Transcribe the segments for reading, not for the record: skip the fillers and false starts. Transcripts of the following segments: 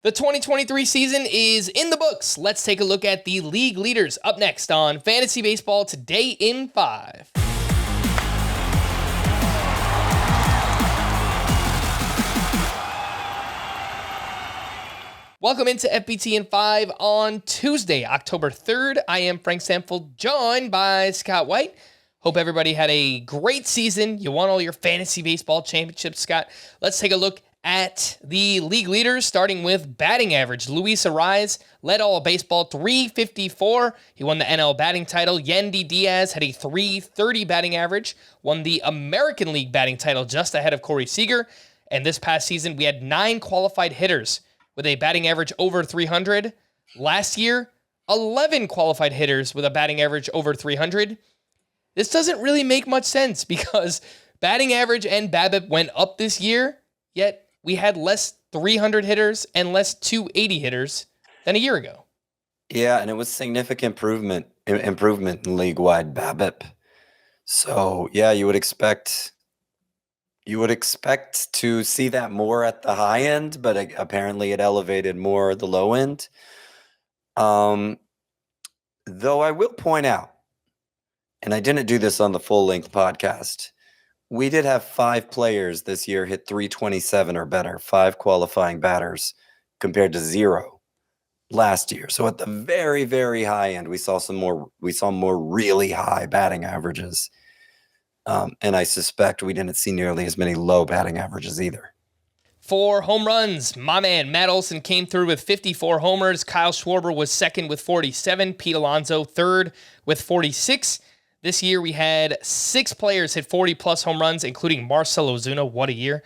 The 2023 season is in the books. Let's take a look at the league leaders up next on Fantasy Baseball Today in 5. Welcome into FBT in 5 on Tuesday, October 3rd. I am Frank Sample, joined by Scott White. Hope everybody had a great season. You won all your fantasy baseball championships, Scott. Let's take a look at the league leaders, starting with batting average. Luis Arraez led all of baseball, 354. He won the NL batting title. Yandy Diaz had a 330 batting average, won the American League batting title just ahead of Corey Seager. And this past season, we had 9 qualified hitters with a batting average over 300. Last year, 11 qualified hitters with a batting average over 300. This doesn't really make much sense because batting average and BABIP went up this year, yet we had less 300 hitters and less 280 hitters than a year ago. Yeah, and it was significant improvement in league-wide BABIP. So, yeah, you would expect to see that more at the high end, but apparently it elevated more at the low end. Though I will point out, and I didn't do this on the full-length podcast, we did have 5 players this year hit 327 or better, 5 qualifying batters compared to 0 last year. So at the very, very high end, we saw more really high batting averages. And I suspect we didn't see nearly as many low batting averages either. For home runs, my man Matt Olson came through with 54 homers. Kyle Schwarber was second with 47. Pete Alonso third with 46. This year, we had 6 players hit 40-plus home runs, including Marcell Ozuna. What a year.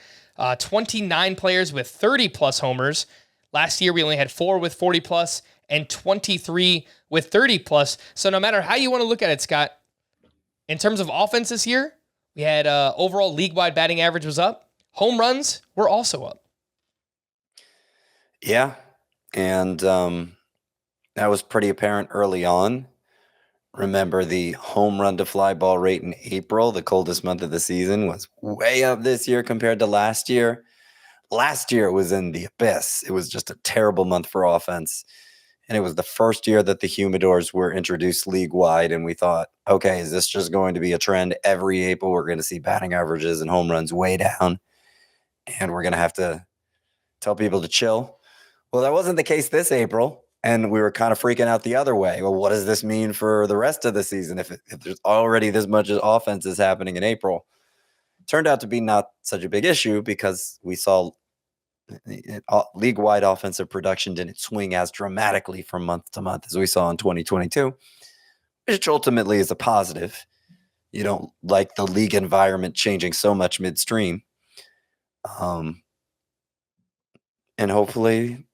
29 players with 30-plus homers. Last year, we only had 4 with 40-plus and 23 with 30-plus. So no matter how you want to look at it, Scott, in terms of offense this year, we had overall league-wide batting average was up. Home runs were also up. Yeah, and that was pretty apparent early on. Remember, the home run to fly ball rate in April, the coldest month of the season, was way up this year compared to last year. Last year was in the abyss. It was just a terrible month for offense. And it was the first year that the humidors were introduced league-wide, and we thought, okay, is this just going to be a trend? Every April, we're going to see batting averages and home runs way down, and we're going to have to tell people to chill. Well, that wasn't the case this April. And we were kind of freaking out the other way. Well, what does this mean for the rest of the season if there's already this much offense is happening in April? Turned out to be not such a big issue because we saw league-wide offensive production didn't swing as dramatically from month to month as we saw in 2022, which ultimately is a positive. You don't like the league environment changing so much midstream. And hopefully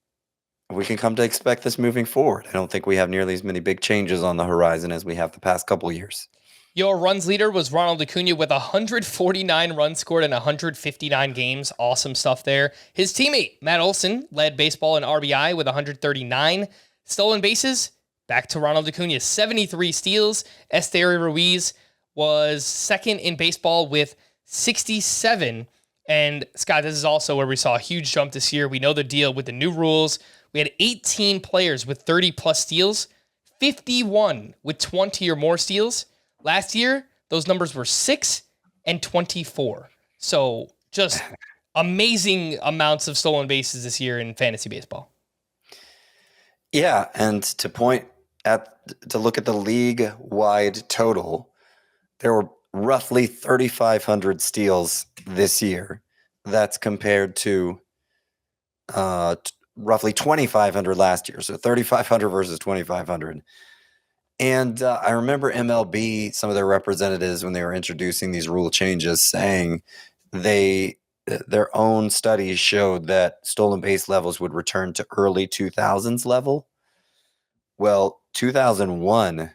we can come to expect this moving forward. I don't think we have nearly as many big changes on the horizon as we have the past couple of years. Your runs leader was Ronald Acuña with 149 runs scored in 159 games. Awesome stuff there. His teammate, Matt Olson, led baseball in RBI with 139. Stolen bases, back to Ronald Acuña, 73 steals. Esteury Ruiz was second in baseball with 67. And Scott, this is also where we saw a huge jump this year. We know the deal with the new rules. We had 18 players with 30-plus steals, 51 with 20 or more steals. Last year, those numbers were 6 and 24. So just amazing amounts of stolen bases this year in fantasy baseball. Yeah, and to look at the league-wide total, there were roughly 3,500 steals this year. That's compared to roughly 2,500 last year. So 3,500 versus 2,500. And I remember MLB, some of their representatives, when they were introducing these rule changes, saying their own studies showed that stolen base levels would return to early 2000s level. Well, 2001,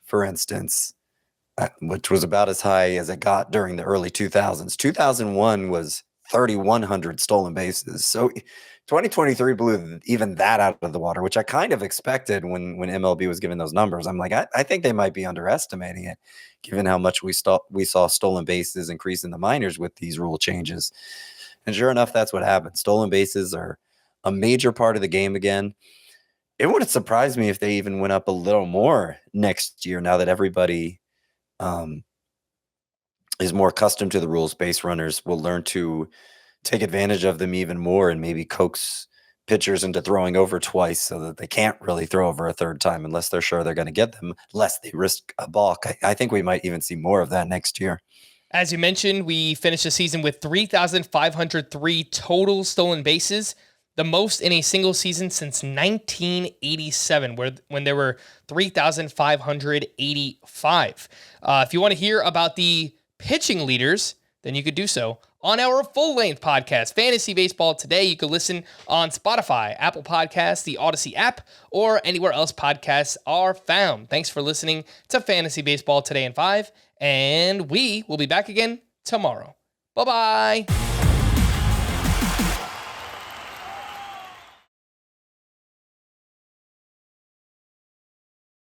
for instance, which was about as high as it got during the early 2000s. 2001 was 3,100 stolen bases. So 2023 blew even that out of the water, which I kind of expected when MLB was giving those numbers. I'm like, I think they might be underestimating it, given how much we saw stolen bases increase in the minors with these rule changes. And sure enough, that's what happened. Stolen bases are a major part of the game again. It wouldn't surprise me if they even went up a little more next year now that everybody is more accustomed to the rules. Base runners will learn to take advantage of them even more and maybe coax pitchers into throwing over twice so that they can't really throw over a third time unless they're sure they're going to get them, lest they risk a balk. I think we might even see more of that next year. As you mentioned, we finished the season with 3,503 total stolen bases, the most in a single season since 1987, when there were 3,585. If you want to hear about the pitching leaders, then you could do so on our full-length podcast, Fantasy Baseball Today. You can listen on Spotify, Apple Podcasts, the Audacy app, or anywhere else podcasts are found. Thanks for listening to Fantasy Baseball Today in 5, and we will be back again tomorrow. Bye-bye.